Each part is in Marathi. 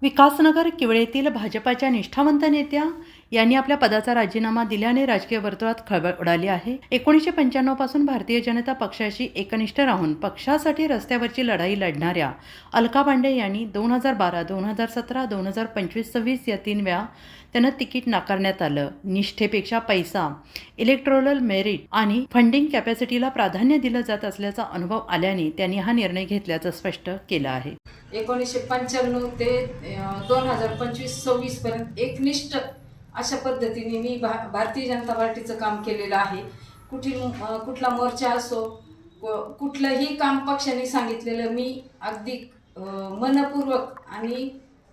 विकासनगर किवळेतील भाजपाच्या निष्ठावंत नेत्या यांनी आपल्या पदाचा राजीनामा दिल्याने राजकीय वर्तुळात खळबळ उडाली आहे। 1995 पासून भारतीय जनता पक्षाशी एकनिष्ठ राहून पक्षासाठी रस्त्यावरची लढाई लढणाऱ्या अलका पांडे यांनी 2012, 2017, 2025-26 या 3 वेळा त्यांना तिकीट नाकारण्यात आलं। निष्ठेपेक्षा पैसा, इलेक्टोरल मेरिट आणि फंडिंग कॅपॅसिटीला प्राधान्य दिलं जात असल्याचा अनुभव आल्याने त्यांनी हा निर्णय घेतल्याचं स्पष्ट केलं आहे। 1995 ते 2025-26 पर्यंत एकनिष्ठ अशा पद्धतीने मी भारतीय जनता पार्टीचं काम केलेलं आहे। कुठला मोर्चा असो, कुठलंही काम पक्षाने सांगितलेलं मी अगदी मनपूर्वक आणि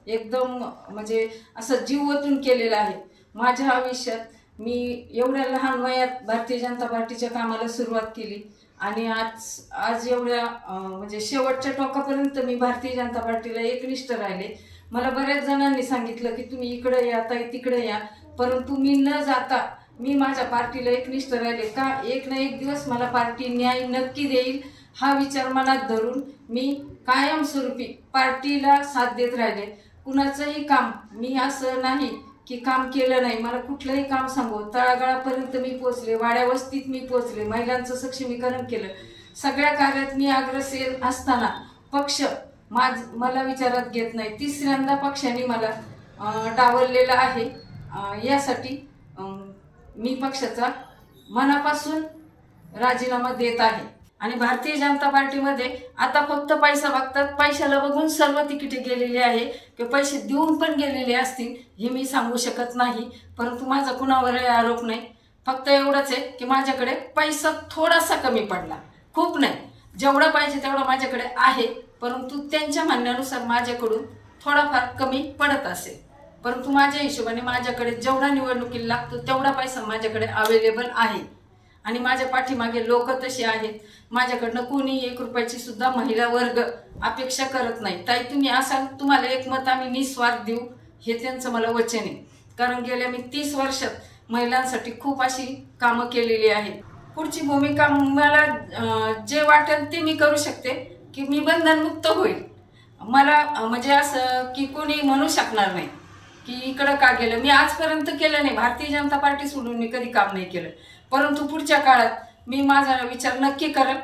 एकदम म्हणजे असं जीव ओतून केलेलं आहे। माझ्या आयुष्यात मी एवढ्या लहान वयात भारतीय जनता पार्टीच्या कामाला सुरुवात केली आणि आज एवढ्या म्हणजे शेवटच्या टोकापर्यंत मी भारतीय जनता पार्टीला एकनिष्ठ राहिले। मला बऱ्याच जणांनी सांगितलं की तुम्ही इकडे या ताई, तिकडे या, परंतु मी न जाता मी माझ्या पार्टीला एकनिष्ठ राहिले। का एक ना एक दिवस मला पार्टी न्याय नक्की देईल हा विचार मनात धरून मी कायमस्वरूपी पार्टीला साथ देत राहिले। कुणाचंही काम मी असं नाही की काम केलं नाही, मला कुठलंही काम सांगू तळागाळापर्यंत मी पोचले, वाड्या वस्तीत मी पोचले, महिलांचं सक्षमीकरण केलं। सगळ्या कार्यात मी अग्रेसर असताना पक्ष मला विचारात घेत नाही। तिसऱ्यांदा पक्षाने मला डावललेलं आहे। यासाठी मी पक्षाचा मनापासून राजीनामा देत आहे आणि भारतीय जनता पार्टीमध्ये आता फक्त पैसा बघतात। पैशाला बघून सर्व तिकिटे गेलेली आहे किंवा पैसे देऊन पण गेलेले असतील हे मी सांगू शकत नाही, परंतु माझा कुणावरही आरोप नाही। फक्त एवढंच आहे की माझ्याकडे पैसा थोडासा कमी पडला, खूप नाही, जेवढा पाहिजे तेवढा माझ्याकडे आहे, परंतु त्यांच्या म्हणण्यानुसार माझ्याकडून थोडाफार कमी पडत असेल। परंतु माझ्या हिशोबाने माझ्याकडे जेवढा निवडणुकीला लागतो तेवढा पैसा माझ्याकडे अवेलेबल आहे आणि माझ्या पाठीमागे लोक तसे आहेत। माझ्याकडनं कोणी 1 रुपयाची सुद्धा महिला वर्ग अपेक्षा करत नाही। ताई तुम्ही असाल, तुम्हाला एक मत आम्ही निस्वार्थ देऊ हे त्यांचं मला वचन आहे, कारण गेल्या मी 30 वर्षात महिलांसाठी खूप अशी कामं केलेली आहेत। पुढची भूमिका मला जे वाटेल ते मी करू शकते की मी बंधनमुक्त होईल। मला म्हणजे असं की कोणी म्हणू शकणार नाही की इकडं का गेलं, मी आजपर्यंत केलं नाही, भारतीय जनता पार्टी सोडून मी कधी काम नाही केलं, परंतु पुढच्या काळात मी माझा विचार नक्की करेन।